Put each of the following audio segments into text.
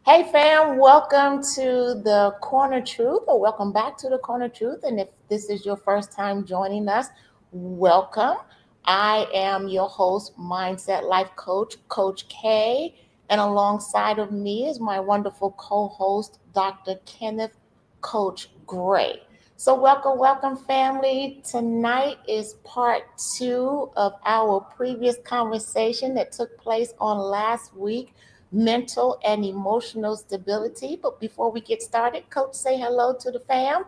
Hey fam, welcome to the Corner Truth, or welcome back to the Corner Truth. And if this is your first time joining us, welcome. I am your host, Mindset Life Coach, Coach K, and alongside of me is my wonderful co-host, Dr. Kenneth Coach Gray. So welcome, family. Tonight is part two of our previous conversation that took place on last week, mental and emotional stability. But before we get started, Coach, say hello to the fam.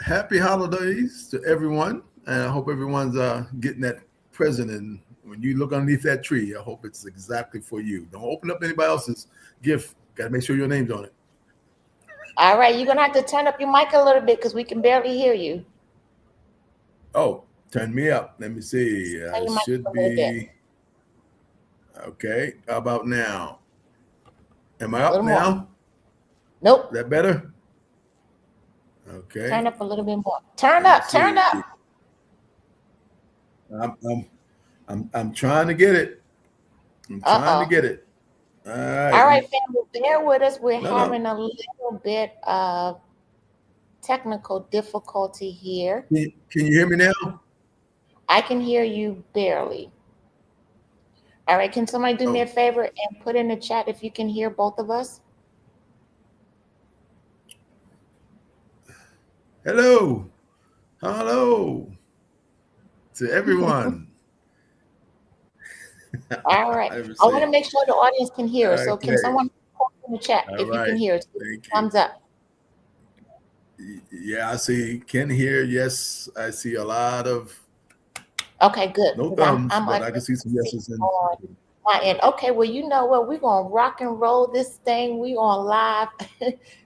Happy holidays to everyone, and I hope everyone's getting that present. And when you look underneath that tree, I hope it's exactly for you. Don't open up anybody else's gift. Got to make sure your name's on it. All right, you're gonna have to turn up your mic a little bit because we can barely hear you. Oh, turn me up. Let me see. Turn your mic up Should a little bit. be okay. How about now? Am I A up little more. now? Nope. Is that better? Okay. Turn up a little bit more. Turn Let me up, turn see. up. I'm trying to get it. I'm trying to Uh-oh. get it. All right. All right, family, bear with us. We're No, no. having a little bit of technical difficulty here. Can you hear me now? I can hear you barely. All right, can somebody do me a Oh, favor and put in the chat if you can hear both of us? hello. Hello to everyone. All right. Let me I want see. to make sure the audience can hear us. So can Okay. someone put in the chat All if you can right. hear us? Thank you. Thumbs up. Yeah, I see Ken here. Yes, I see a lot of Okay, good. no Because thumbs, I'm but I unable can see to some see yeses and on my end. Okay, well, you know what? We're gonna rock and roll this thing. We on live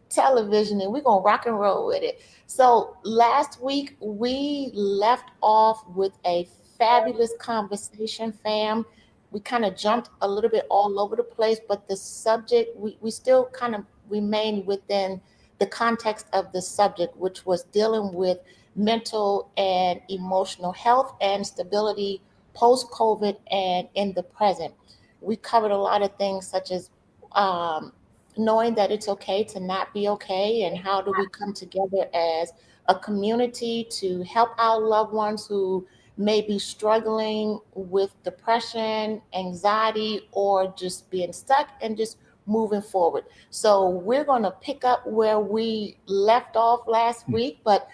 television and we're gonna rock and roll with it. So last week we left off with a fabulous conversation, fam. We kind of jumped a little bit all over the place, but the subject we still kind of remained within the context of the subject, which was dealing with mental and emotional health and stability post COVID and in the present. We covered a lot of things such as um, knowing that it's okay to not be okay, and how do we come together as a community to help our loved ones who may be struggling with depression, anxiety, or just being stuck and just moving forward. So we're going to pick up where we left off last week, but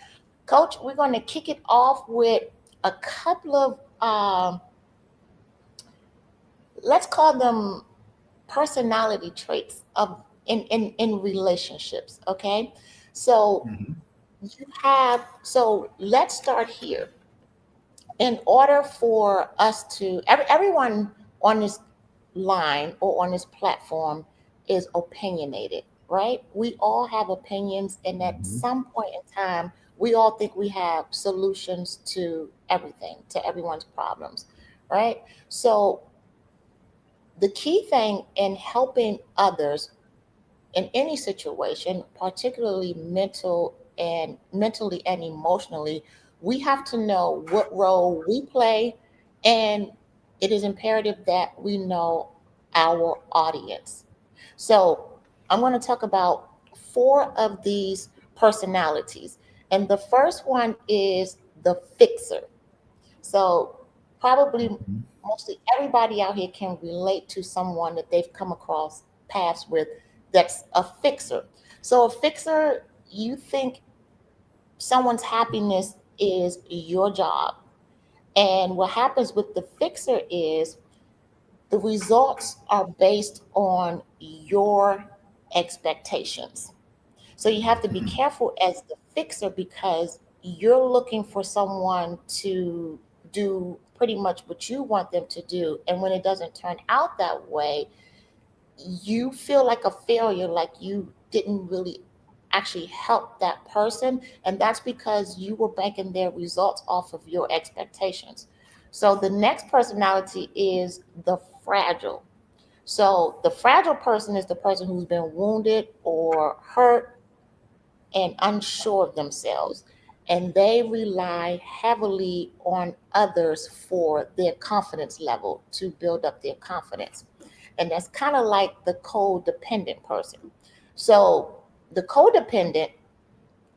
Coach, we're going to kick it off with a couple of, let's call them personality traits of in relationships. Okay, so mhm. so let's start here. In order for us to everyone on this line or on this platform is opinionated, right? We all have opinions, and at Mhm. some point in time we all think we have solutions to everything, to everyone's problems, right? So the key thing in helping others in any situation, particularly mentally and emotionally, we have to know what role we play, and it is imperative that we know our audience. So I'm going to talk about four of these personalities, and the first one is the fixer. So probably Mhm. mostly everybody out here can relate to someone that they've come across paths with that's a fixer. So a fixer, you think someone's happiness is your job. And what happens with the fixer is the results are based on your expectations. So you have to be careful as the fixer because you're looking for someone to do pretty much what you want them to do. And when it doesn't turn out that way, you feel like a failure, like you didn't really actually help that person. And that's because you were banking their results off of your expectations. So the next personality is the fragile. So the fragile person is the person who's been wounded or hurt and unsure of themselves, and they rely heavily on others for their confidence level to build up their confidence. and that's kind of like the codependent person. So the codependent,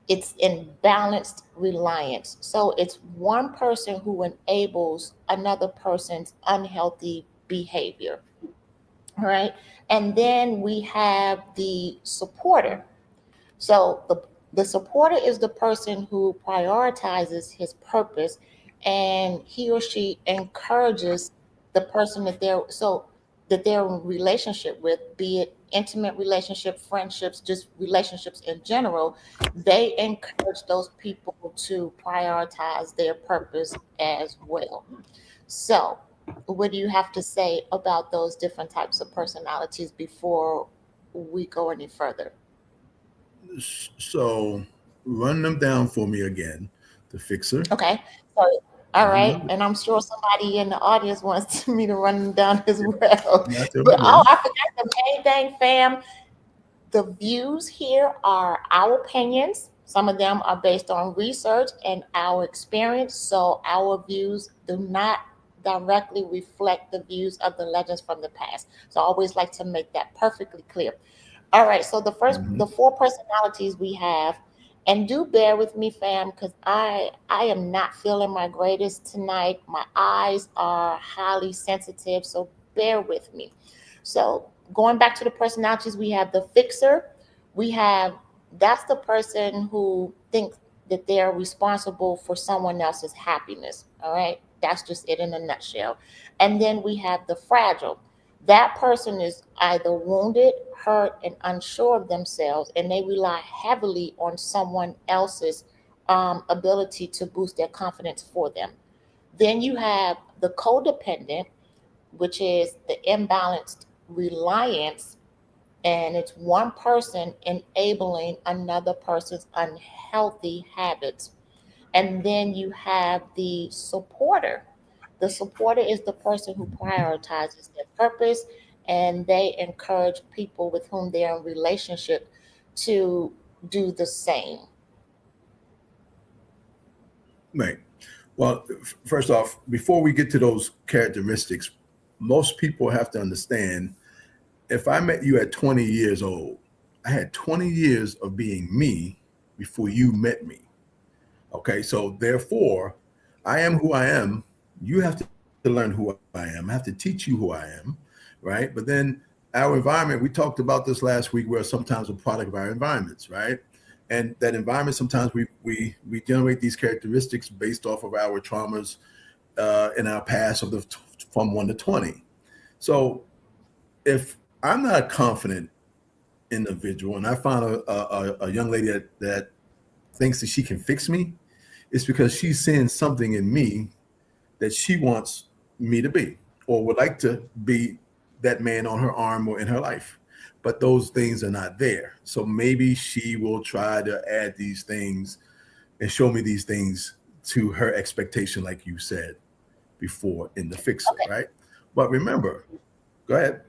it's imbalanced reliance. So it's one person who enables another person's unhealthy behavior. All right. And then we have the supporter. So the supporter is the person who prioritizes his purpose, and he or she encourages the person that they're in relationship with, be it intimate relationship, friendships, just relationships in general. They encourage those people to prioritize their purpose as well. So, what do you have to say about those different types of personalities before we go any further? So run them down for me again. The fixer. Okay. So, all right. Mhm. And I'm sure somebody in the audience wants me to run them down as well. Not tell me But oh, when. I forgot the main thing, fam. The views here are our opinions. Some of them are based on research and our experience. So our views do not directly reflect the views of the legends from the past. So I always like to make that perfectly clear. All right, so Mhm. the four personalities we have, and do bear with me, fam, because I am not feeling my greatest tonight. My eyes are highly sensitive, so bear with me. So going back to the personalities, we have the fixer. We have That's the person who thinks that they're responsible for someone else's happiness. All right, that's just it in a nutshell. And then we have the fragile. That person is either wounded, hurt, and unsure of themselves, and they rely heavily on someone else's ability to boost their confidence for them. Then you have the codependent, which is the imbalanced reliance, and it's one person enabling another person's unhealthy habits. And then you have the supporter. The supporter is the person who prioritizes their purpose, and they encourage people with whom they're in relationship to do the same. Right. Well, first off, before we get to those characteristics, most people have to understand if I met you at 20 years old, I had 20 years of being me before you met me. Okay. So therefore, I am who I am. You have to learn who I am. I have to teach you who I am. Right. But then our environment, we talked about this last week, we're sometimes a product of our environments. Right. And that environment, sometimes we generate these characteristics based off of our traumas in our past of the from 1 to 20. So if I'm not a confident individual and I find a young lady that thinks that she can fix me, it's because she's seeing something in me that she wants me to be or would like to be that man on her arm or in her life. But those things are not there. So maybe she will try to add these things and show me these things to her expectation, like you said before in the fixer, Okay. right? But remember, go ahead.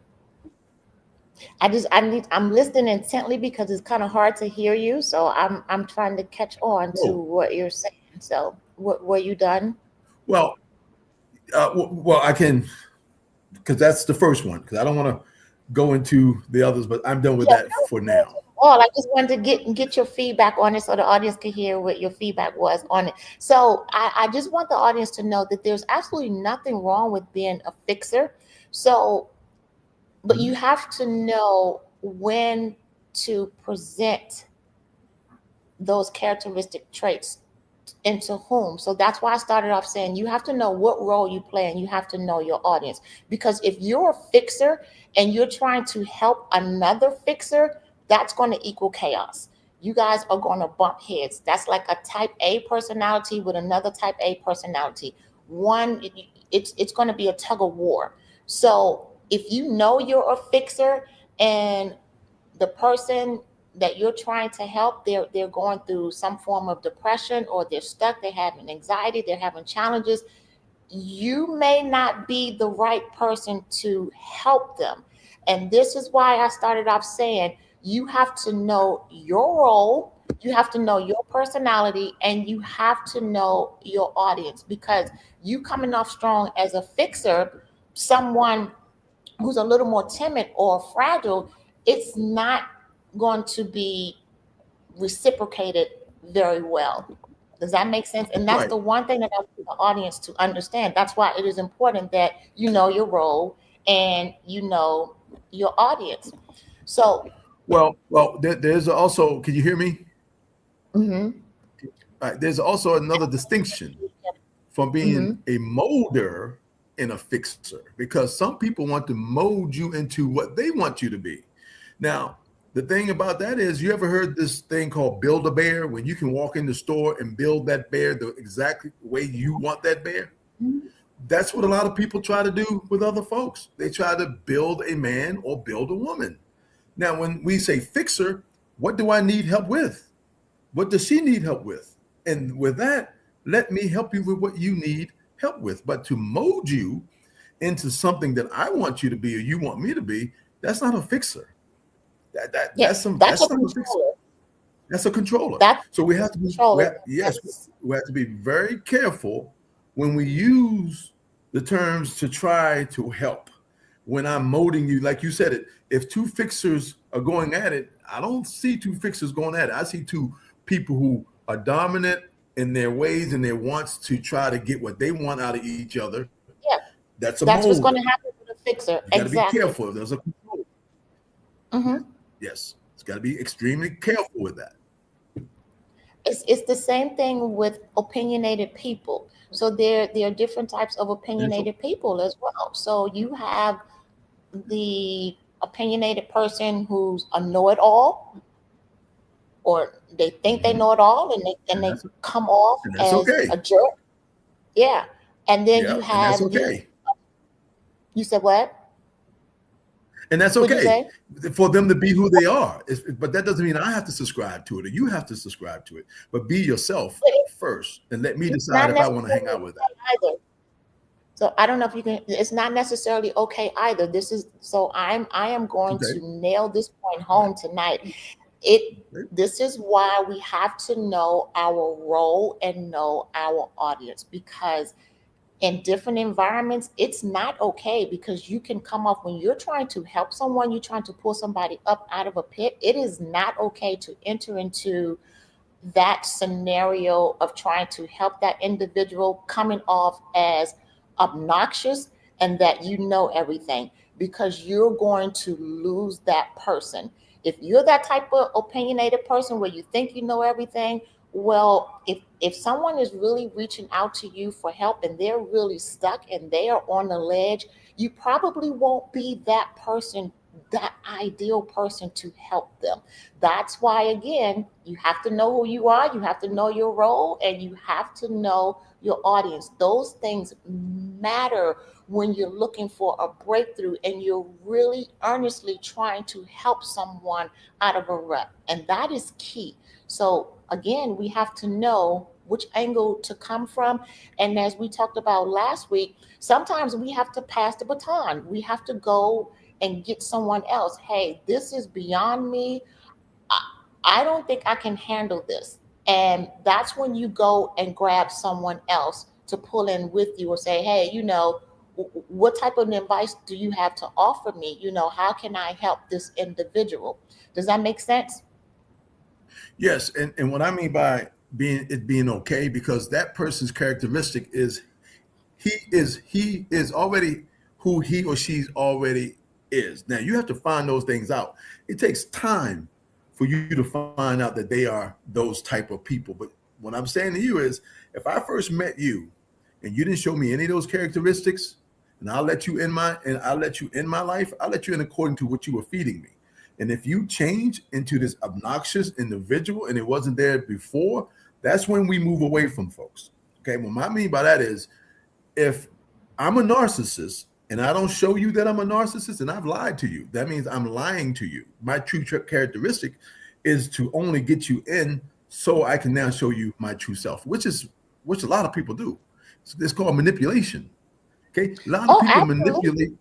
I'm listening intently because it's kind of hard to hear you. So I'm trying to catch on to Oh, what you're saying. So were you done? well, well, I can because that's the first one. Because I don't want to go into the others, but I'm done with Yeah, that no for worries now. at all. I just wanted to get your feedback on it so the audience could hear what your feedback was on it. So I just want the audience to know that there's absolutely nothing wrong with being a fixer. So, but Mhm. you have to know when to present those characteristic traits into whom. So that's why I started off saying you have to know what role you play and you have to know your audience. Because if you're a fixer and you're trying to help another fixer, that's going to equal chaos. You guys are going to bump heads. That's like a type A personality with another type A personality. One, it's going to be a tug of war. So if you know you're a fixer and the person that you're trying to help, they're going through some form of depression, or they're stuck, they're having anxiety, they're having challenges, you may not be the right person to help them. And this is why I started off saying you have to know your role, you have to know your personality, and you have to know your audience. Because you coming off strong as a fixer, someone who's a little more timid or fragile, it's not going to be reciprocated very well. Does that make sense? And that's Right. the one thing that I want the audience to understand. That's why it is important that you know your role and you know your audience. So, Well, there's also, can you hear me? mhm, There's also another distinction from being mhm, a molder and a fixer, because some people want to mold you into what they want you to be. Now, the thing about that is, you ever heard this thing called build a bear, when you can walk in the store and build that bear the exact way you want that bear? That's what a lot of people try to do with other folks. They try to build a man or build a woman. Now, when we say fixer, what do I need help with? What does she need help with? And with that, let me help you with what you need help with. But to mold you into something that I want you to be or you want me to be, that's not a fixer. yeah, that's a That's not a fixer. controller. That's a controller. That's So we have a to be, controller. yes, Yes. we have to be very careful when we use the terms to try to help. When I'm molding you, like you said it, if two fixers are going at it, I don't see two fixers going at it. I see two people who are dominant in their ways and their wants to try to get what they want out of each other. Yeah, That's a that's what's going molder. to happen with a fixer. You got to be Exactly. careful. There's a control. Hmm. Yes, it's got to be extremely careful with that. It's the same thing with opinionated people. So there are different types of And so, opinionated people as well. So you have the opinionated person who's a know-it-all, or they think they mhm, know it all, and and they come off that's as okay. a jerk. Yeah. And then you Yeah, and that's have the, okay. you said what? And that's What'd you okay say? for them to be who they are. But that doesn't mean I have to subscribe to it or you have to subscribe to it. But be yourself But first and let me it's decide not if I want to hang necessarily out with that. okay either. So I don't know if you can, it's not necessarily okay either. This is, so I am going Okay. to nail this point home tonight. It, this is why we have to know our role and know our audience, because in different environments, it's not okay, because you can come off, when you're trying to help someone, you're trying to pull somebody up out of a pit. It is not okay to enter into that scenario of trying to help that individual coming off as obnoxious and that you know everything, because you're going to lose that person. If you're that type of opinionated person where you think you know everything, well, if someone is really reaching out to you for help and they're really stuck and they are on the ledge, you probably won't be that person, that ideal person to help them. That's why, again, you have to know who you are, you have to know your role, and you have to know your audience. Those things matter when you're looking for a breakthrough and you're really earnestly trying to help someone out of a rut. And that is key. So, again, we have to know which angle to come from. And as we talked about last week, sometimes we have to pass the baton. We have to go and get someone else. Hey, this is beyond me. I, I don't think I can handle this. And that's when you go and grab someone else to pull in with you or say, hey, what type of advice do you have to offer me? How can I help this individual? Does that make sense? Yes, and what I mean by being okay, because that person's characteristic is he is already who he or she's already is. Now you have to find those things out. It takes time for you to find out that they are those type of people. But what I'm saying to you is, if I first met you and you didn't show me any of those characteristics, and I'll let you in my life, I'll let you in according to what you were feeding me. And if you change into this obnoxious individual and it wasn't there before, that's when we move away from folks. Okay. What I mean by that is, if I'm a narcissist and I don't show you that I'm a narcissist and I've lied to you, that means I'm lying to you. My true characteristic is to only get you in so I can now show you my true self, which a lot of people do. It's called manipulation. Okay. A lot of Oh, people absolutely. manipulate.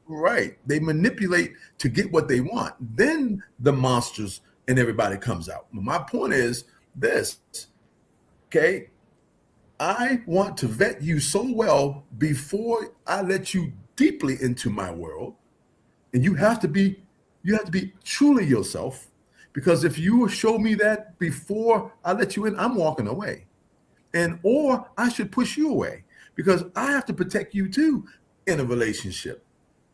Right. They manipulate to get what they want. Then the monsters and everybody comes out. My point is this. Okay. I want to vet you so well before I let you deeply into my world And you have to be truly yourself, because if you show me that before I let you in, I'm walking away. And or I should push you away, because I have to protect you too in a relationship.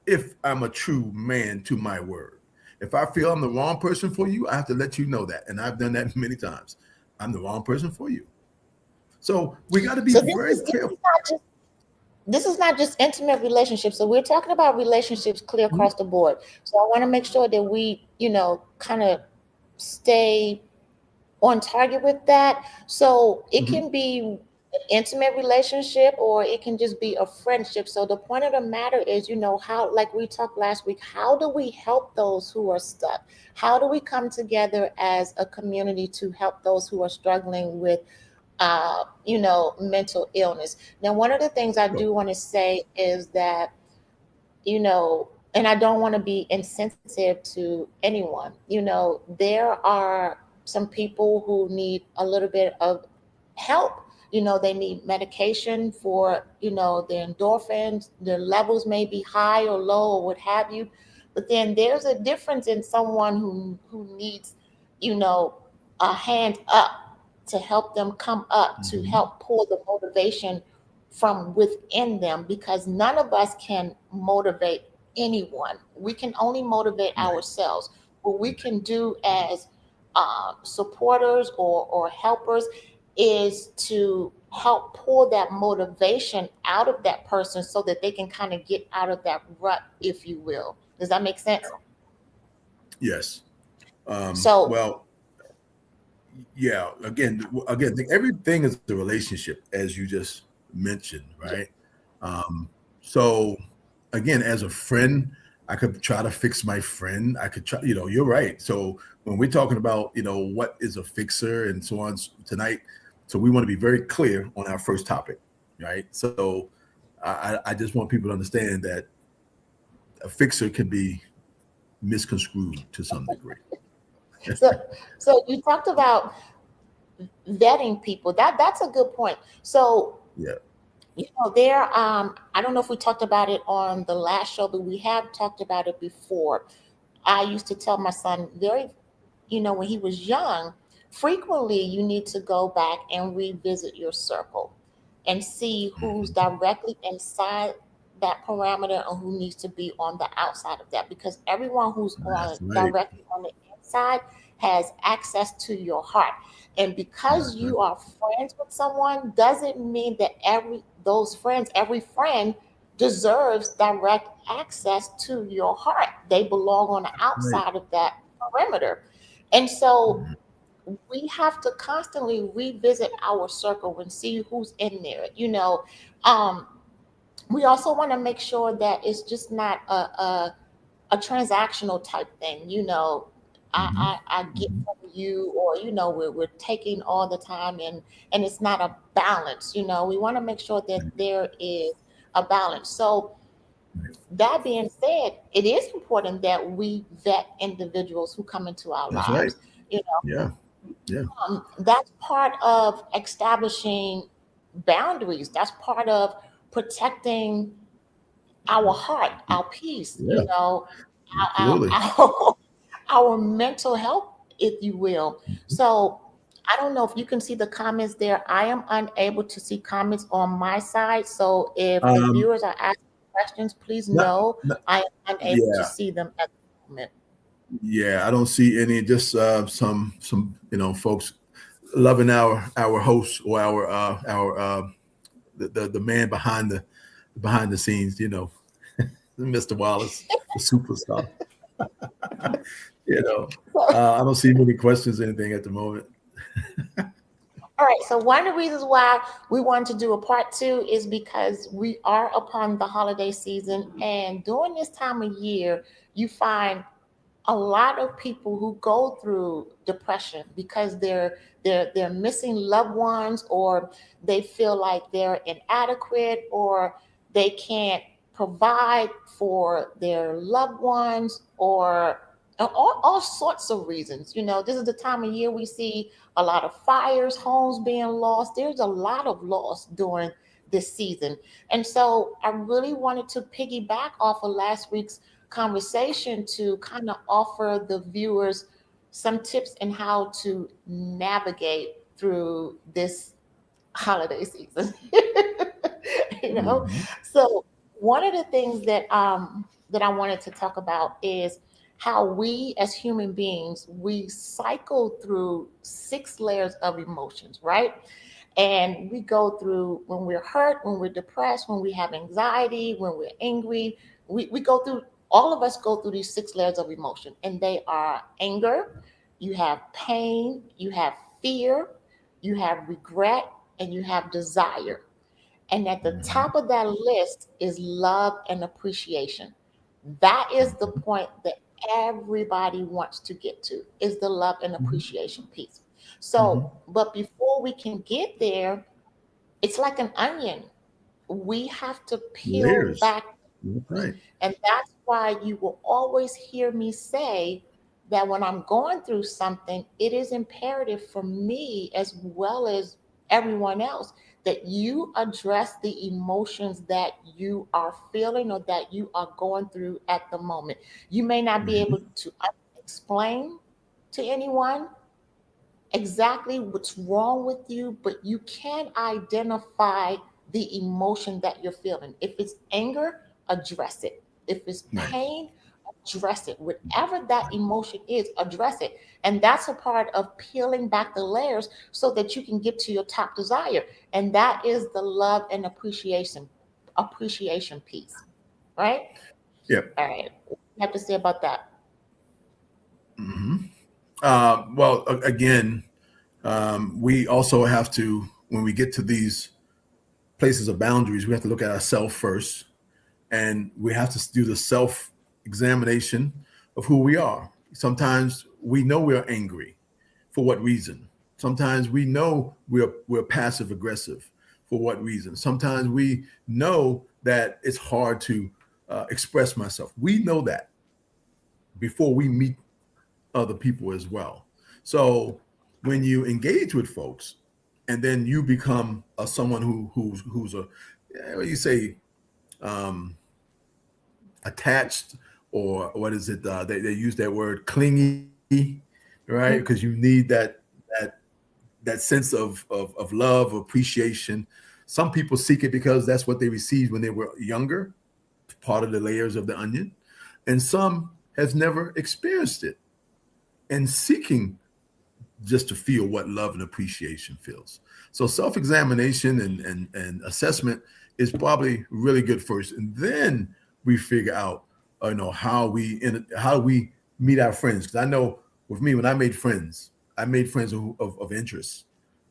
If I'm a true man to my word, if I feel I'm the wrong person for you, I have to let you know that. And I've done that many times. I'm the wrong person for you. So we got to be So very careful. this is not just intimate relationships. So we're talking about relationships clear Mhm. across the board. So I want to make sure that we, kind of stay on target with that. So it Mhm. can be an intimate relationship or it can just be a friendship. So the point of the matter is, how, like we talked last week, how do we help those who are stuck? How do we come together as a community to help those who are struggling with mental illness? Now, one of the things I So, do want to say is that, and I don't want to be insensitive to anyone. There are some people who need a little bit of help. They need medication for, their endorphins, their levels may be high or low or what have you. But then there's a difference in someone who needs, you know, a hand up to help them come up, to mhm. help pull the motivation from within them, because none of us can motivate anyone. We can only motivate Right. ourselves. What we can do as supporters or helpers is to help pull that motivation out of that person so that they can kind of get out of that rut, if you will. Does that make sense? Yes. So, Well, yeah. Again, everything is the relationship, as you just mentioned, yeah. right? So, again, as a friend, I could try to fix my friend. I could try. You're right. So when we're talking about, what is a fixer and so on tonight, so we want to be very clear on our first topic, right? So I just want people to understand that a fixer can be misconstrued to some degree. so, so you talked about vetting people. That's a good point. So, Yeah. there, I don't know if we talked about it on the last show, but we have talked about it before. I used to tell my son when he was young, frequently you need to go back and revisit your circle and see who's Mhm. directly inside that parameter and who needs to be on the outside of that, because everyone who's on That's right. directly on the inside has access to your heart. And because Uh-huh. you are friends with someone doesn't mean that every friend deserves direct access to your heart. They belong on the Right. outside of that perimeter. And so Mhm. we have to constantly revisit our circle and see who's in there. Um, we also want to make sure that it's just not a transactional type thing. Mhm. I get Mhm. from you, or we're taking all the time, and it's not a balance. We want to make sure that Right. there is a balance. So Right. that being said, it is important that we vet individuals who come into our That's right. lives. You Yeah. Yeah. that's part of establishing boundaries. That's part of protecting our heart, our peace, Yeah. Absolutely. our mental health, if you will. So I don't know if you can see the comments there. I am unable to see comments on my side. So if the Um, viewers are asking questions, please not, know not, I am unable to yeah. see them at the moment. Yeah. I don't see any. Just some folks loving our host, or our the man behind the scenes. Mr. Wallace, the superstar. You know, I don't see many questions, or anything at the moment. All right. So one of the reasons why we wanted to do a part two is because we are upon the holiday season, and during this time of year, you find a lot of people who go through depression because they're missing loved ones, or they feel like they're inadequate, or they can't provide for their loved ones, or all sorts of reasons. This is the time of year we see a lot of fires, homes being lost. There's a lot of loss during this season. And so I really wanted to piggyback off of last week's conversation to kind of offer the viewers some tips in how to navigate through this holiday season. you know, Mhm. so one of the things that I wanted to talk about is how we as human beings we cycle through 6 layers of emotions, right? And we go through when we're hurt, when we're depressed, when we have anxiety, when we're angry. We go through, all of us go through these 6 layers of emotion, and they are anger, you have pain, you have fear, you have regret, and you have desire. And at the Mhm. top of that list is love and appreciation. That is the Mhm. point that everybody wants to get to, is the love and Mhm. appreciation piece. Mhm. So, but before we can get there, it's like an onion. We have to peel Layers. back, That's right. and that's why you will always hear me say that when I'm going through something, it is imperative for me as well as everyone else that you address the emotions that you are feeling or that you are going through at the moment. You may not be able Mhm. to explain to anyone exactly what's wrong with you, but you can identify the emotion that you're feeling. If it's anger, address it. If it's Right. pain, address it. Whatever that emotion is, address it. And that's a part of peeling back the layers so that you can get to your top desire. And that is the love and appreciation piece. Right? Yeah. All right. What do you have to say about that? Mhm. Well, again, we also have to, when we get to these places of boundaries, we have to look at ourselves first, and we have to do the self examination of who we are. Sometimes we know we're angry. For what reason? Sometimes we know we're passive aggressive. For what reason? Sometimes we know that it's hard to express myself. We know that before we meet other people as well. So when you engage with folks, and then you become someone who's a, you say, um, attached, or what is it? They use that word clingy, right? Because you need that that sense of love, appreciation. Some people seek it because that's what they received when they were younger, part of the layers of the onion, and some has never experienced it and seeking just to feel what love and appreciation feels. So self-examination and assessment is probably really good first, and then we figure out, how we meet our friends. Because I know with me, when I made friends of interest.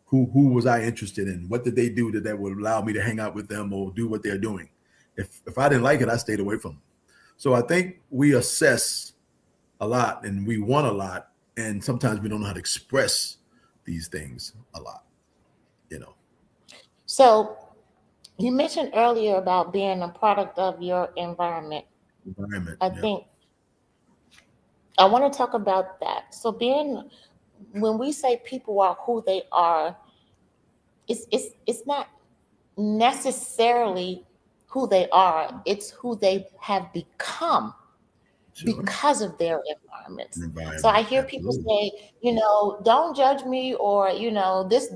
Who was I interested in? What did they do that would allow me to hang out with them or do what they're doing? If I didn't like it, I stayed away from them. So I think we assess a lot and we want a lot, and sometimes we don't know how to express these things a lot, you know. So you mentioned earlier about being a product of your environment. Environment. I Yeah. think I want to talk about that. So being, when we say people are who they are, it's not necessarily who they are. It's who they have become Sure. because of their environments. So I Environment. hear people Absolutely. say, don't judge me, or this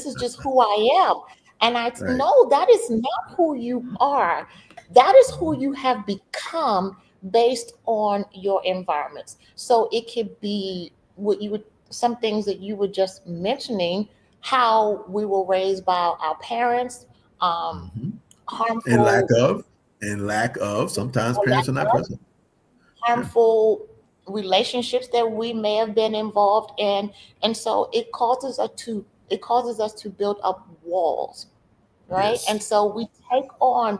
is just who I am. And Right. no, that is not who you are. That is who you have become based on your environments. So it could be what you would, some things that you were just mentioning, how we were raised by our parents, um, Hmm. And harmful lack of sometimes or parents lack are not of present. Yeah. harmful relationships that we may have been involved in, and so it causes us to build up walls, right? And Yes. so we take on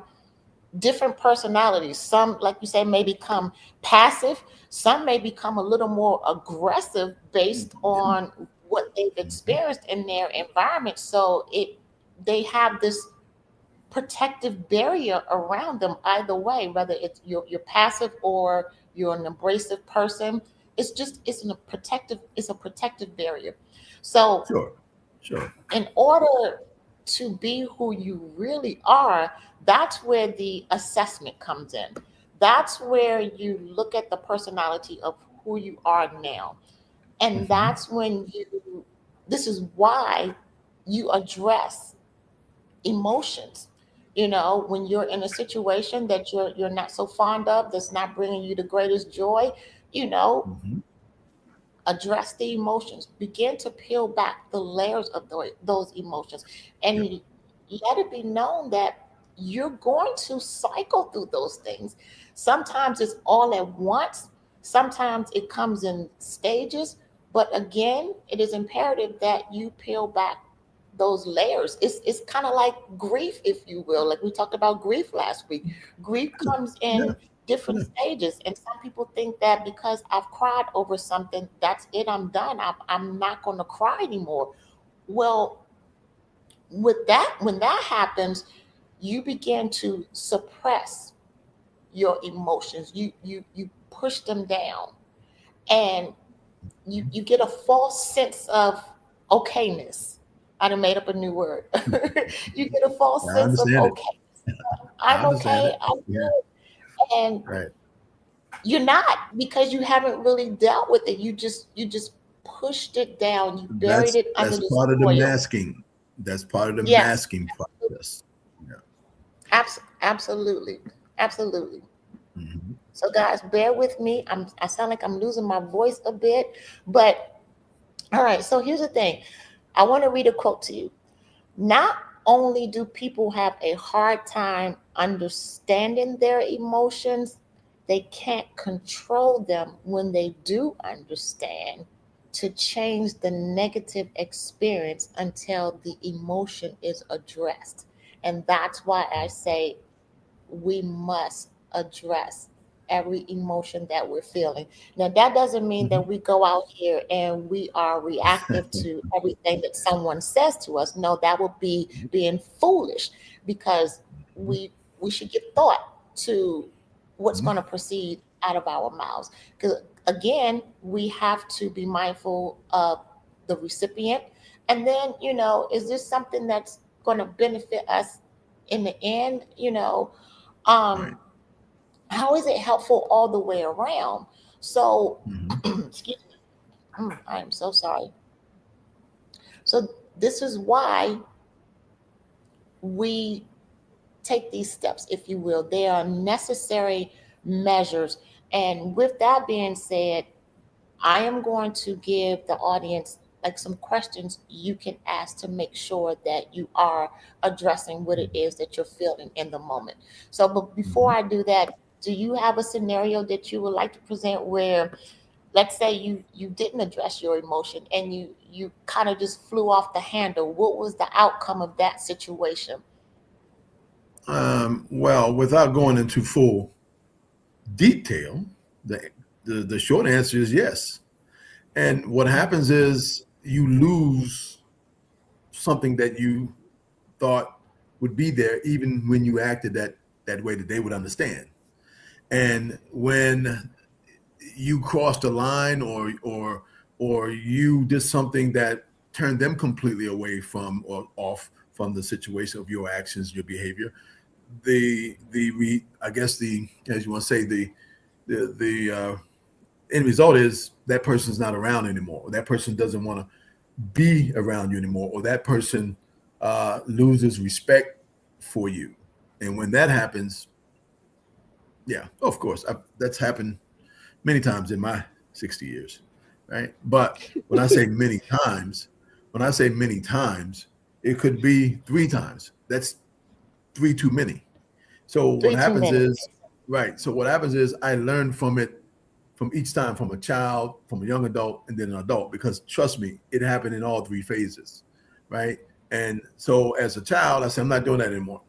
different personalities. Some, like you say, may become passive. Some may become a little more aggressive based Yeah. on what they've Mhm. experienced in their environment. So they have this protective barrier around them either way, whether it's you're passive or you're an abrasive person. It's a protective barrier. So Sure. Sure. in order to be who you really are, that's where the assessment comes in. That's where you look at the personality of who you are now. And Hmm. that's when you, this is why you address emotions. You know, when you're in a situation that you're not so fond of, that's not bringing you the greatest joy, you know, Hmm. address the emotions, begin to peel back the layers of those emotions, Yep. and let it be known that you're going to cycle through those things. Sometimes it's all at once, sometimes it comes in stages, but again, it is imperative that you peel back those layers. It's kind of like grief, if you will. Like we talked about grief last week. Grief comes Yeah. in different Yeah. stages, and some people think that because I've cried over something, that's it, I'm done, I'm not going to cry anymore. Well, with that, when that happens, you begin to suppress your emotions, you push them down, and you get a false sense of okayness. I done made up a new word. You get a false I sense of understand it. okay, I I'm understand okay, it. I'm Yeah. good. And Right. you're not, because you haven't really dealt with it. You just pushed it down. You buried it under That's the part of the soil. masking. That's part of the Yes, masking process. Yeah. absolutely, absolutely. Hmm. So guys, bear with me. I sound like I'm losing my voice a bit, but all right. So here's the thing. I want to read a quote to you. Not only do people have a hard time understanding their emotions, they can't control them when they do understand to change the negative experience until the emotion is addressed. And that's why I say we must address every emotion that we're feeling. Now, that doesn't mean Hmm. that we go out here and we are reactive to everything that someone says to us. No, that would be being foolish, because we should give thought to what's going to proceed out of our mouths. Because again, we have to be mindful of the recipient. And then, is this something that's going to benefit us in the end? um, Right. how is it helpful all the way around? So, Hmm. excuse me, I am so sorry. So, this is why we take these steps, if you will. They are necessary measures. And with that being said, I am going to give the audience like some questions you can ask to make sure that you are addressing what it is that you're feeling in the moment. So, but before Hmm. I do that, do you have a scenario that you would like to present where, let's say you didn't address your emotion and you kind of just flew off the handle? What was the outcome of that situation? Well, without going into full detail, the, the short answer is yes. And what happens is you lose something that you thought would be there, even when you acted that way that they would understand. And when you crossed a line, or you did something that turned them completely away from or off from the situation of your actions, your behavior, I guess the, as you want to say, the end result is that person's not around anymore, or that person doesn't want to be around you anymore, or that person loses respect for you. And when that happens, yeah, of course, that's happened many times in my 60 years, right? But when I say many times, when I say many times, it could be three times. That's three too many. So what Three too happens many. is, right? So what happens is I learn from it, from each time, from a child, from a young adult, and then an adult. Because trust me, it happened in all three phases, right? And so as a child, I said, I'm not doing that anymore.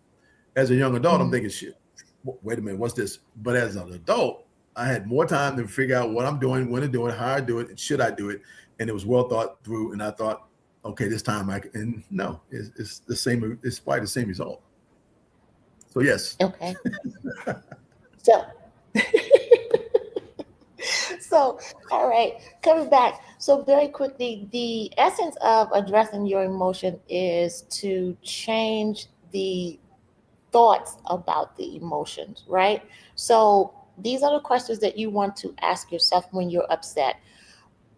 As a young adult, I'm Mhm. thinking, shit, wait a minute, what's this? But as an adult, I had more time to figure out what I'm doing, when to do it, how I do it, and should I do it. And it was well thought through. And I thought, okay, this time I can, and no, it's the same, it's probably the same result. So yes. Okay. So, so, all right, coming back. So, very quickly, the essence of addressing your emotion is to change the thoughts about the emotions, right? So, these are the questions that you want to ask yourself when you're upset.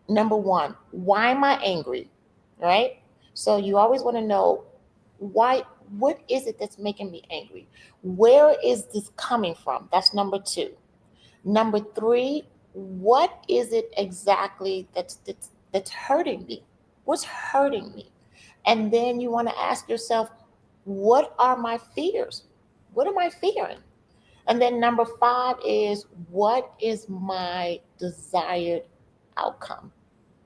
Number one, why am I angry? Right? So you always want to know why, what is it that's making me angry? Where is this coming from? That's number two. Number three, what is it exactly that's hurting me? What's hurting me? And then you want to ask yourself, what are my fears? What am I fearing? And then number five is, what is my desired outcome?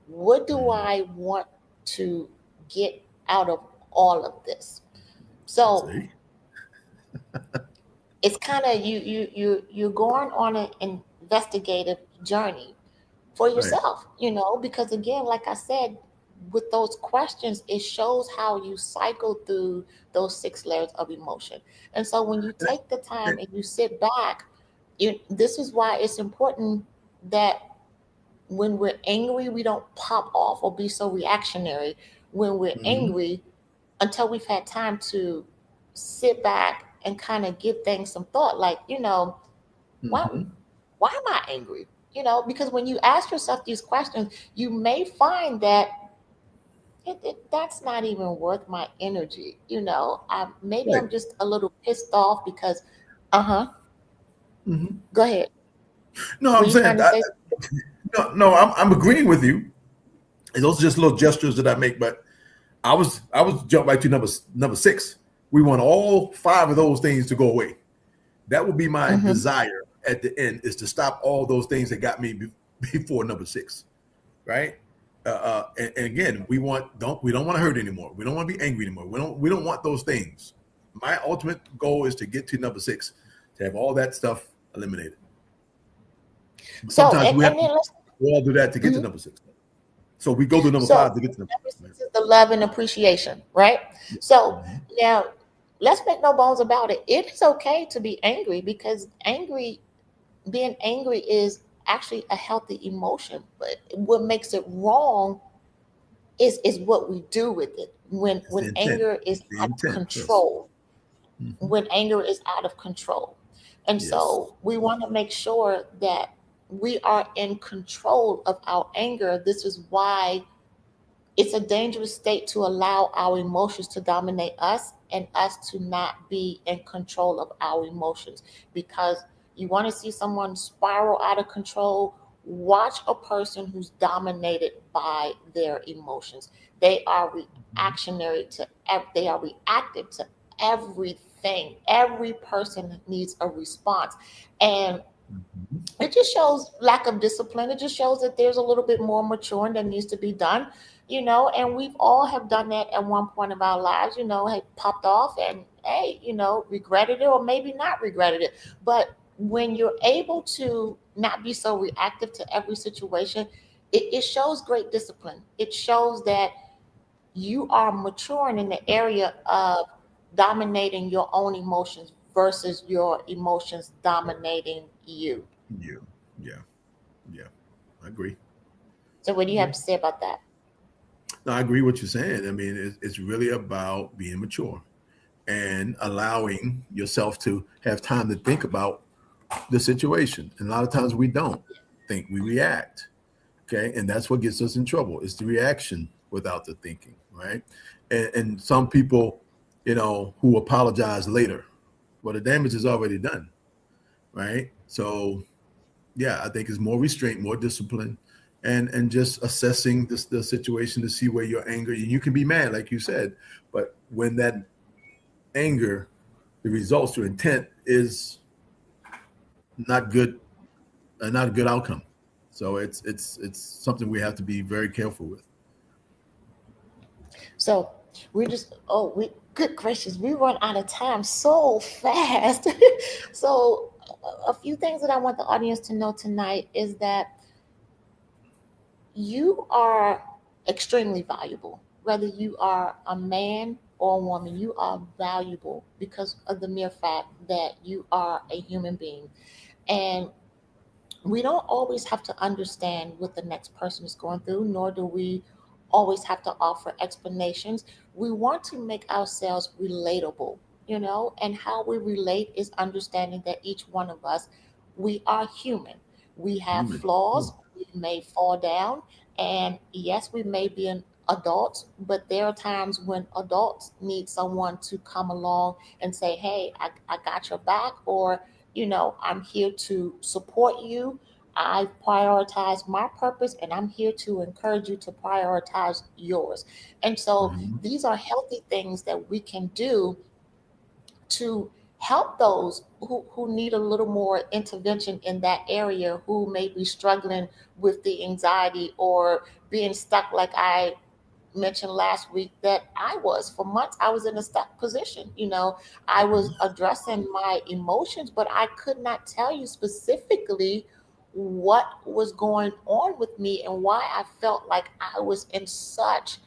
What do Mm. I want to get out of all of this? So See? it's kind of you're going on an investigative journey for Right. yourself, because again, like I said, with those questions, it shows how you cycle through those six layers of emotion. And so when you take the time and you sit back, this is why it's important that when we're angry, we don't pop off or be so reactionary when we're Mm-hmm. angry until we've had time to sit back and kind of give things some thought. Like, why Mm-hmm. why am I angry? Because when you ask yourself these questions, you may find that that's not even worth my energy. Maybe Right. I'm just a little pissed off because, uh huh. Mm-hmm. Go ahead. No, Were I'm you saying trying to that, say? no, I'm agreeing with you. And those are just little gestures that I make, but I was jump right to number six. We want all five of those things to go away. That would be my Mm-hmm. desire at the end, is to stop all those things that got me before number six, right? And again, we don't want to hurt anymore. We don't want to be angry anymore. We don't want those things. My ultimate goal is to get to number six, to have all that stuff eliminated. But So, sometimes and, we have and to then let's. all do that to get to Mhm. number six. So we go to number So five to get to number number six. six is the love and appreciation, right? So Mhm. now let's make no bones about it. It is okay to be angry because being angry is actually a healthy emotion. But what makes it wrong is what we do with it when It's the when intent. anger is The out of intent first. control. Hmm. When anger is out of control. And Yes. so we want to make sure that we are in control of our anger. This is why it's a dangerous state to allow our emotions to dominate us and us to not be in control of our emotions. Because you want to see someone spiral out of control, watch a person who's dominated by their emotions. They are Mhm. reactionary they are reactive to everything. Every person needs a response. And Mhm. it just shows lack of discipline. It just shows that there's a little bit more maturing that needs to be done, and we've all have done that at one point of our lives, had popped off and hey, regretted it or maybe not regretted it. But when you're able to not be so reactive to every situation, it shows great discipline. It shows that you are maturing in the area of dominating your own emotions versus your emotions dominating you. Yeah. Yeah. Yeah. I agree. So what I do you have agree. to say about that? No, I agree what you're saying. I mean, it's really about being mature and allowing yourself to have time to think about the situation. And a lot of times we don't think, we react. Okay. And that's what gets us in trouble. It's the reaction without the thinking. Right. And some people, who apologize later. Well, the damage is already done. Right. So yeah, I think it's more restraint, more discipline, and just assessing the situation to see where your anger. You can be mad, like you said, but when that anger, the results, your intent is not good, not a good outcome. So it's something we have to be very careful with. So we good gracious, we run out of time so fast. So a few things that I want the audience to know tonight is that you are extremely valuable. Whether you are a man or a woman, you are valuable because of the mere fact that you are a human being. And we don't always have to understand what the next person is going through, nor do we always have to offer explanations. We want to make ourselves relatable, and how we relate is understanding that each one of us we are human. We have Human. flaws. We may fall down. And yes, we may be an adult, but there are times when adults need someone to come along and say, hey, I got your back, or, I'm here to support you. I prioritize my purpose, and I'm here to encourage you to prioritize yours. And so Mhm. these are healthy things that we can do to help those who need a little more intervention in that area, who may be struggling with the anxiety or being stuck, like I mentioned last week that I was. For months, I was in a stuck position. I was addressing my emotions, but I could not tell you specifically what was going on with me and why I felt like I was in such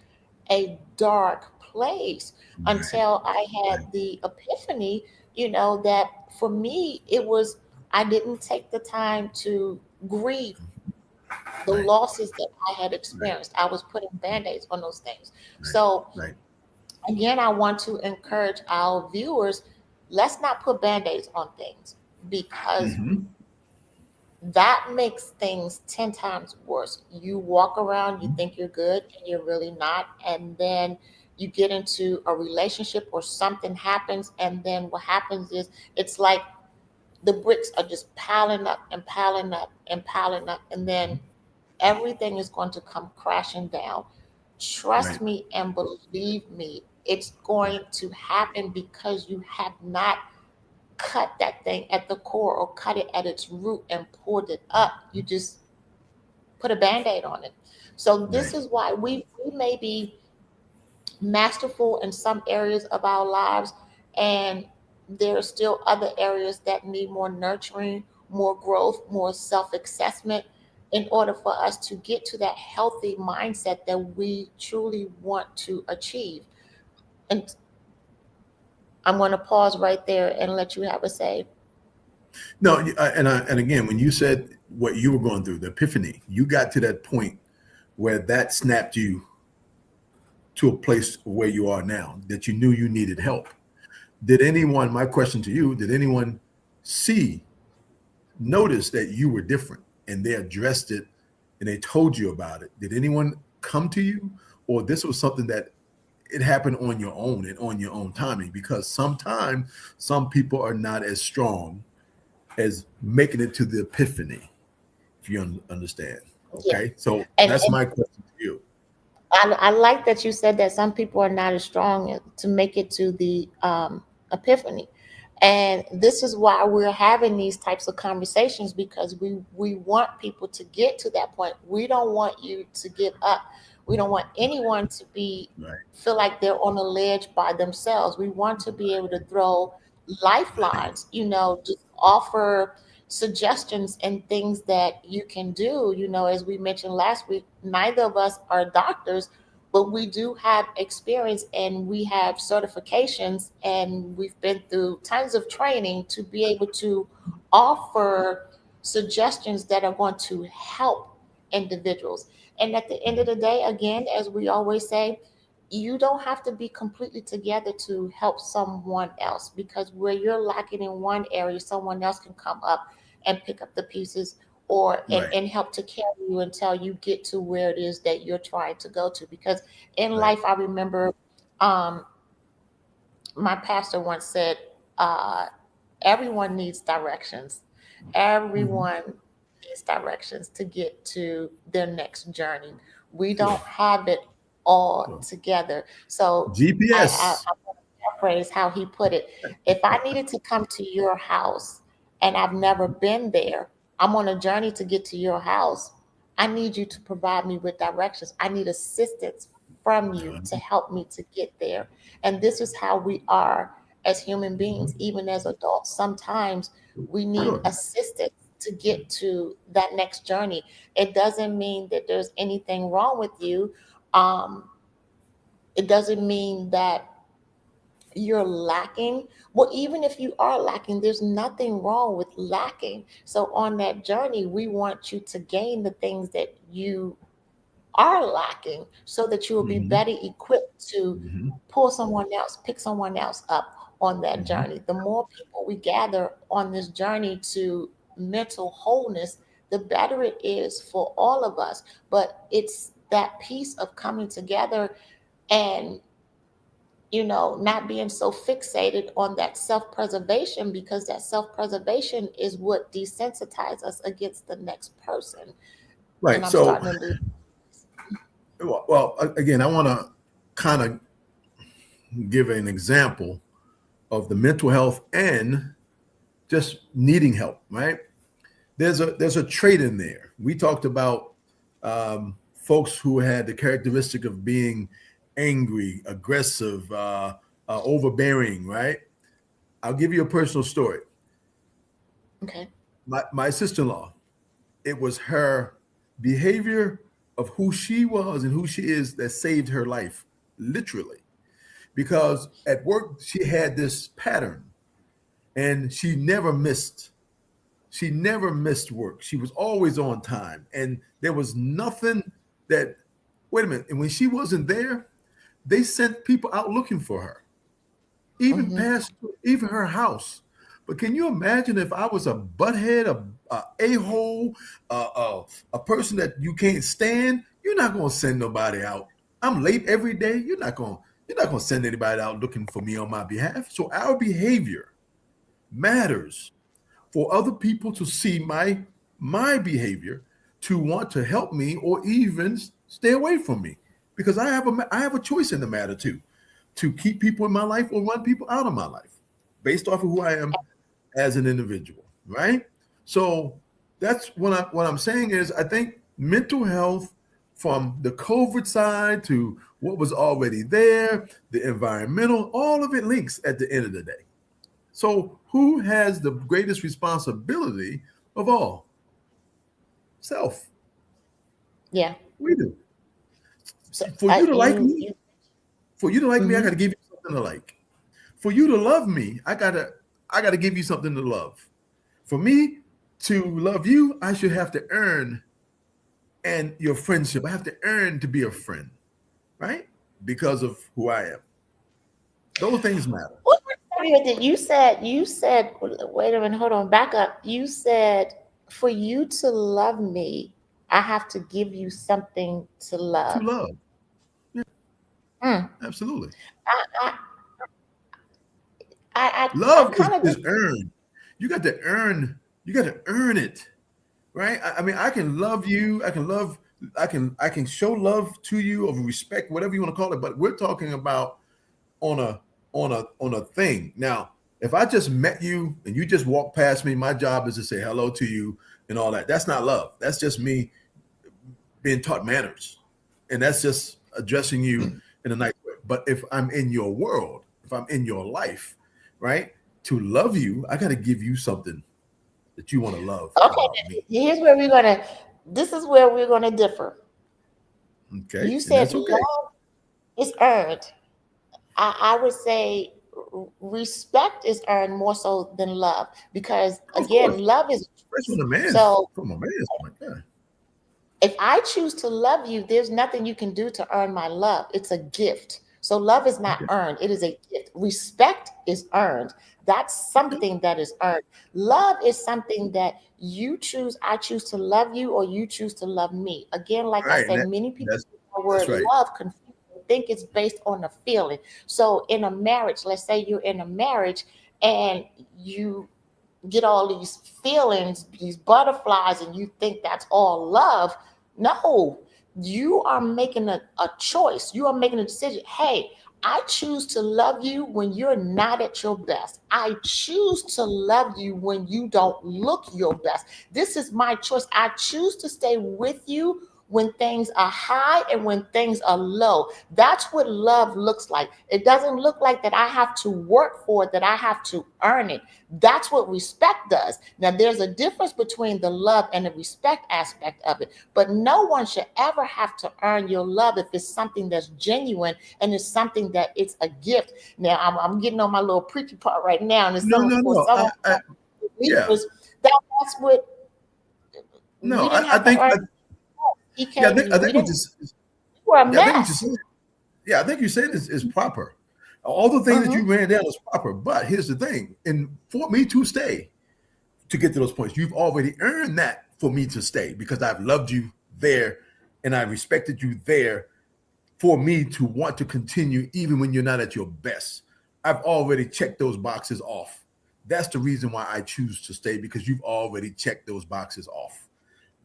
a dark place, Right. until I Right. had the epiphany, that for me, it was, I didn't take the time to grieve the Right. losses that I had Right. experienced. I was putting band-aids on those things. Right. So Right. again, I want to encourage our viewers, let's not put band-aids on things, because Hmm. that makes things 10 times worse. You walk around, you think you're good, and you're really not. And then you get into a relationship or something happens. And then what happens is it's like the bricks are just piling up and piling up and piling up. And then everything is going to come crashing down. Trust Right. me and believe me, it's going to happen because you have not cut that thing at the core or cut it at its root and pulled it up. You just put a band-aid on it. So this Right. is why we may be masterful in some areas of our lives, and there are still other areas that need more nurturing, more growth, more self-assessment, in order for us to get to that healthy mindset that we truly want to achieve. And I'm going to pause right there and let you have a say. No, and again, when you said what you were going through, the epiphany, you got to that point where that snapped you to a place where you are now, that you knew you needed help. Did anyone, my question to you, did anyone see, notice that you were different and they addressed it and they told you about it? Did anyone come to you, or this was something that it happened on your own and on your own timing? Because sometimes some people are not as strong as making it to the epiphany, if you understand. Yeah. Okay, so And, that's and my question to you. I like that you said that some people are not as strong to make it to the epiphany. And this is why we're having these types of conversations, because we want people to get to that point. We don't want you to give up. We don't want anyone to be Right, feel like they're on a ledge by themselves. We want to be able to throw right, lifelines, just offer suggestions and things that you can do. As we mentioned last week, neither of us are doctors, but we do have experience and we have certifications, and we've been through tons of training to be able to offer suggestions that are going to help individuals. And at the end of the day, again, as we always say, you don't have to be completely together to help someone else, because where you're lacking in one area, someone else can come up and pick up the pieces, or right, and help to carry you until you get to where it is that you're trying to go to. Because in right. life, I remember um, my pastor once said, uh, everyone needs directions. Mhm. Everyone needs directions to get to their next journey. We Sure, don't have it all sure. together. So GPS. I want to paraphrase how he put it. If I needed to come to your house and I've never been there, I'm on a journey to get to your house. I need you to provide me with directions. I need assistance from you to help me to get there. And this is how we are as human beings, even as adults. Sometimes we need Sure. assistance to get to that next journey. It doesn't mean that there's anything wrong with you. Um, it doesn't mean that you're lacking. Well, even if you are lacking, there's nothing wrong with lacking. So on that journey, we want you to gain the things that you are lacking, so that you will be Hmm. better equipped to Hmm. pull someone else, pick someone else up on that Hmm. journey. The more people we gather on this journey to mental wholeness, the better it is for all of us. But it's that piece of coming together and, not being so fixated on that self-preservation, because that self-preservation is what desensitizes us against the next person. And Right. I'm So, starting to lose. well, again, I want to kind of give an example of the mental health and just needing help, right? There's a trait in there. We talked about folks who had the characteristic of being angry, aggressive, overbearing, right? I'll give you a personal story. Okay. My sister-in-law, it was her behavior of who she was and who she is that saved her life, literally. Because at work, she had this pattern and she never missed. She never missed work. She was always on time. And there was nothing that, wait a minute. And when she wasn't there, they sent people out looking for her, even Mm-hmm. past even her house. But can you imagine if I was a butthead, a a-hole, a person that you can't stand? You're not going to send nobody out. I'm late every day. You're not going to send anybody out looking for me on my behalf. So our behavior matters for other people to see my behavior, to want to help me or even stay away from me, because I have a choice in the matter too, to keep people in my life or run people out of my life based off of who I am as an individual, right? So that's what I'm saying is, I think mental health, from the COVID side to what was already there, the environmental, all of it links at the end of the day. So who has the greatest responsibility of all? Self. Yeah. We do. So For you to like me, I mm-hmm. got to give you something to like. For you to love me, I gotta give you something to love. For me to love you, I should have to earn and your friendship. I have to earn to be a friend, right? Because of who I am. Those things matter. What did you said, wait a minute, hold on, back up. You said, for you to love me, I have to give you something to To love. love. Yeah, Mm. absolutely. I, I, I Love kind of is earned. You got to earn, you got to earn it, right? I mean, I can love you, I can show love to you, of respect, whatever you want to call it, but we're talking about on a thing. Now, if I just met you and you just walk past me, my job is to say hello to you and all that. That's not love. That's just me being taught manners. And that's just addressing you in a nice way. But if I'm in your world, if I'm in your life, right? To love you, I got to give you something that you want to love about okay. me. This is where we're gonna differ. Okay. You And said that's okay. love is earned. I would say respect is earned more so than love, because Of course. again, love is Especially so. from a man's point. Yeah. If I choose to love you, there's nothing you can do to earn my love. It's a gift. So love is not Okay. earned, it is a gift. Respect is earned. That's Okay. something that is earned. Love is something that you choose. I choose to love you, or you choose to love me. Again, like I Right. And said, many people that's use the that's word right. love confused, think it's based on a feeling. So in a marriage, let's say you're in a marriage and you get all these feelings, these butterflies, and you think that's all love. No, you are making a choice. You are making a decision. Hey, I choose to love you when you're not at your best. I choose to love you when you don't look your best. This is my choice. I choose to stay with you when things are high and when things are low. That's what love looks like. It doesn't look like that I have to work for it, that I have to earn it. That's what respect does. Now, there's a difference between the love and the respect aspect of it, but no one should ever have to earn your love if it's something that's genuine and it's something that it's a gift. Now, I'm getting on my little preachy part right now, and it's No, some no, for no. some of I my yeah. believers that's what No, we didn't I have to think earn. He yeah, came. I We think what didn't. you We were a yeah, I think what you mess. said. Yeah, I think you said is proper. All the things that Mm-hmm. you ran down is proper. But here's the thing: and for me to stay, to get to those points. You've already earned that for me to stay because I've loved you there and I respected you there for me to want to continue even when you're not at your best. I've already checked those boxes off. That's the reason why I choose to stay, because you've already checked those boxes off.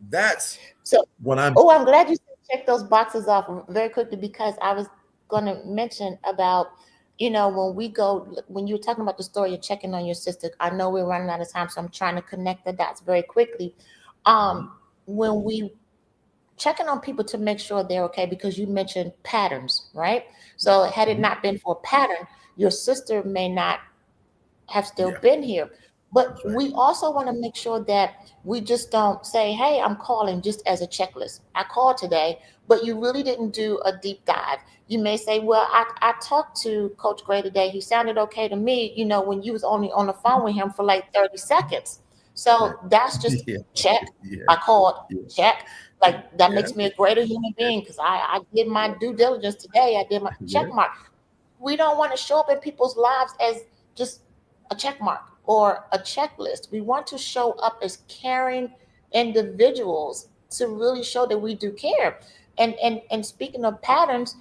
That's So, what I'm. oh, I'm glad you said check those boxes off very quickly, because I was going to mention about, when you were talking about the story of checking on your sister. I know we're running out of time, so I'm trying to connect the dots very quickly. When we checking on people to make sure they're okay, because you mentioned patterns, right? So had it not been for a pattern, your sister may not have still been here. But right. we also want to make sure that we just don't say, hey, I'm calling just as a checklist. I called today, but you really didn't do a deep dive. You may say, well, I talked to Coach Gray today. He sounded okay to me, when you was only on the phone with him for like 30 seconds. So that's just check. I called, check. Like that makes me a greater human being because I did my due diligence today. I did my check mark. We don't want to show up in people's lives as just a check mark or a checklist. We want to show up as caring individuals to really show that we do care. And speaking of patterns,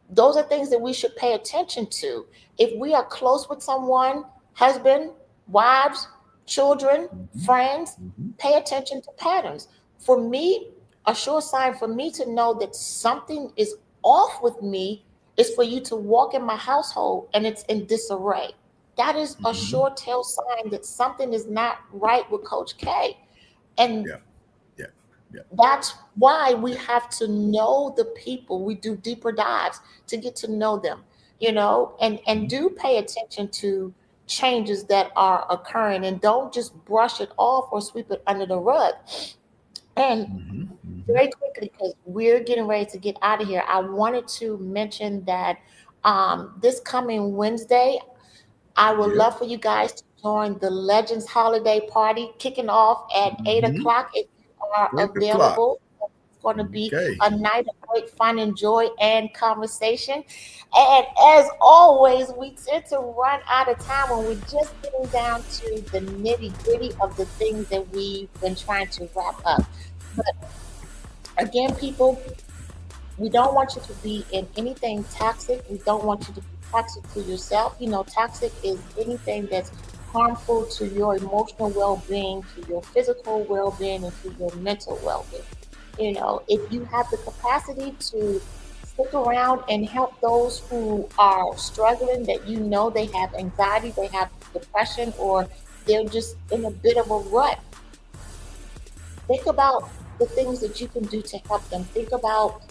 those are things that we should pay attention to. If we are close with someone, husband, wives, children, friends, pay attention to patterns. For me, a sure sign for me to know that something is off with me is for you to walk in my household and it's in disarray. That is a sure tell sign that something is not right with Coach K. And that's why we have to know the people. We do deeper dives to get to know them, and do pay attention to changes that are occurring, and don't just brush it off or sweep it under the rug. And very quickly, because we're getting ready to get out of here, I wanted to mention that this coming Wednesday, I would love for you guys to join the Legends Holiday Party kicking off at 8 o'clock if you are available. It's going to be a night of great fun and joy and conversation. And as always, we tend to run out of time when we're just getting down to the nitty-gritty of the things that we've been trying to wrap up. But again, people, we don't want you to be in anything toxic. We don't want you to be toxic to yourself. Toxic is anything that's harmful to your emotional well-being, to your physical well-being, and to your mental well-being. If you have the capacity to stick around and help those who are struggling, that they have anxiety, they have depression, or they're just in a bit of a rut, think about the things that you can do to help them. Think about,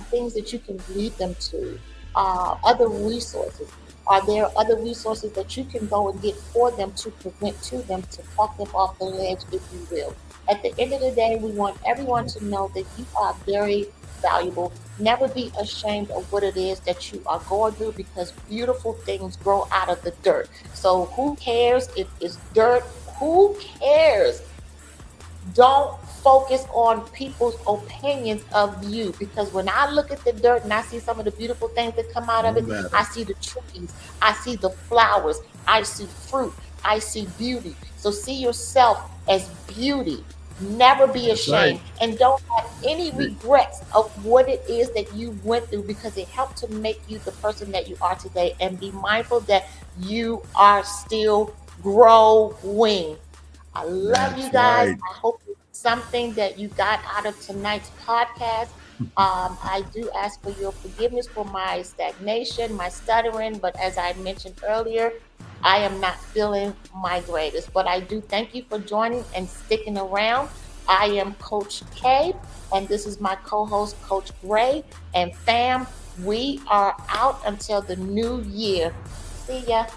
things that you can lead them to, other resources. Are there other resources that you can go and get for them to present to them to talk them off the ledge, if you will? At the end of the day, we want everyone to know that you are very valuable. Never be ashamed of what it is that you are going through, because beautiful things grow out of the dirt. So who cares if it's dirt? Who cares? Don't focus on people's opinions of you, because when I look at the dirt and I see some of the beautiful things that come out of it, I see the trees, I see the flowers, I see fruit, I see beauty. So see yourself as beauty. Never be ashamed, and don't have any regrets of what it is that you went through, because it helped to make you the person that you are today. And be mindful that you are still growing. I love you guys. I hope it's something that you got out of tonight's podcast. I do ask for your forgiveness for my stagnation, my stuttering, but as I mentioned earlier, I am not feeling my greatest. But I do thank you for joining and sticking around. I am Coach K, and this is my co-host, Coach Gray. And fam, we are out until the new year. See ya.